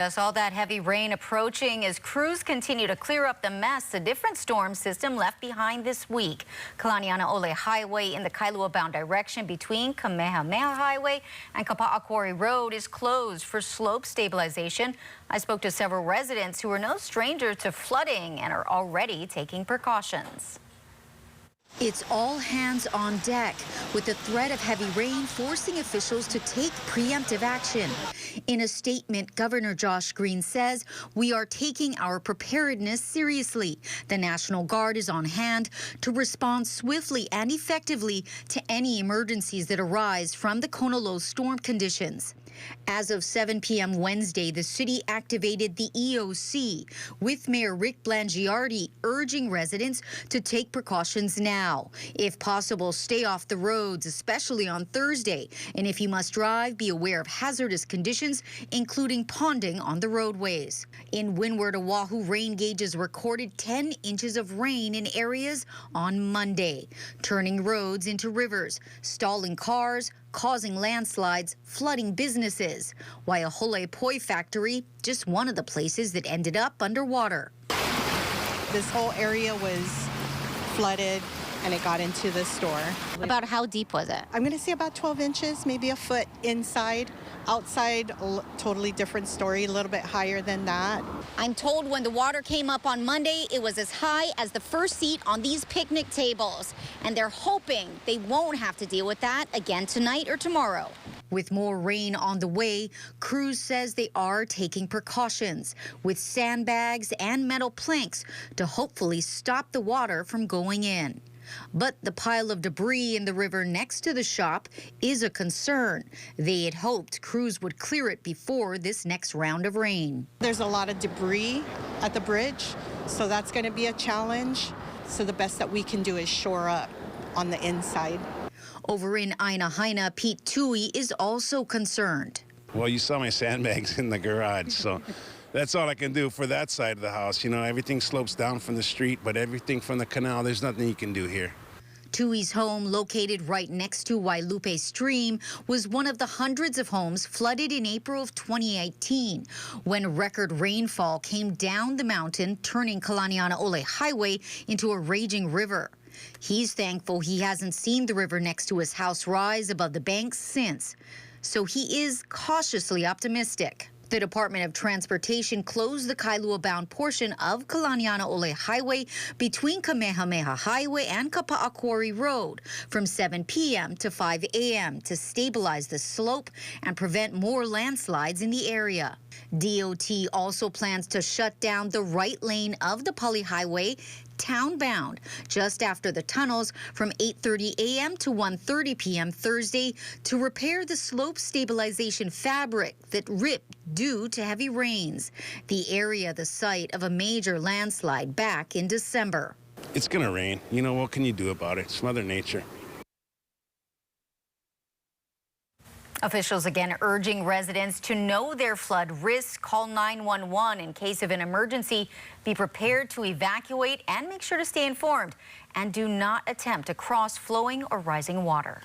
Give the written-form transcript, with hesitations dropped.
As all that heavy rain approaching as crews continue to clear up the mess a different storm system left behind this week. Kalanianaole Highway in the Kailua-bound direction between Kamehameha Highway and Kapa'akori Road is closed for slope stabilization. I spoke to several residents who are no stranger to flooding and are already taking precautions. It's all hands on deck, with the threat of heavy rain forcing officials to take preemptive action. In a statement, Governor Josh Green says, "We are taking our preparedness seriously. The National Guard is on hand to respond swiftly and effectively to any emergencies that arise from the Kona low storm conditions." As of 7 p.m. Wednesday, the city activated the EOC, with Mayor Rick Blangiardi urging residents to take precautions now. If possible, stay off the roads, especially on Thursday. And if you must drive, be aware of hazardous conditions, including ponding on the roadways. In Windward, Oahu, rain gauges recorded 10 inches of rain in areas on Monday, turning roads into rivers, stalling cars, causing landslides, flooding businesses. Waiahole Poi Factory, just one of the places that ended up underwater. This whole area was flooded and it got into the store. About how deep was it? I'm going to say about 12 inches, maybe a foot inside. Outside, totally different story, a little bit higher than that. I'm told when the water came up on Monday, it was as high as the first seat on these picnic tables. And they're hoping they won't have to deal with that again tonight or tomorrow. With more rain on the way, crews says they are taking precautions with sandbags and metal planks to hopefully stop the water from going in. But the pile of debris in the river next to the shop is a concern. They had hoped crews would clear it before this next round of rain. There's a lot of debris at the bridge, so that's going to be a challenge. So the best that we can do is shore up on the inside. Over in Aina, Pete Tui is also concerned. Well, you saw my sandbags in the garage, so that's all I can do for that side of the house. You know, everything slopes down from the street, but everything from the canal, there's nothing you can do here. Tui's home, located right next to Wailupe Stream, was one of the hundreds of homes flooded in April of 2018 when record rainfall came down the mountain, turning Kalanianaole Highway into a raging river. He's thankful he hasn't seen the river next to his house rise above the banks since, so he is cautiously optimistic. The Department of Transportation closed the Kailua-bound portion of Kalanianaole Highway between Kamehameha Highway and Kapa'akori Road from 7 p.m. to 5 a.m. to stabilize the slope and prevent more landslides in the area. DOT also plans to shut down the right lane of the Pali Highway townbound just after the tunnels from 8:30 a.m. to 1:30 p.m. Thursday to repair the slope stabilization fabric that ripped due to heavy rains. The area the site of a major landslide back in December. It's going to rain. You know, what can you do about it? It's Mother Nature. Officials again urging residents to know their flood risks. Call 911 in case of an emergency. Be prepared to evacuate and make sure to stay informed. And do not attempt to cross flowing or rising water.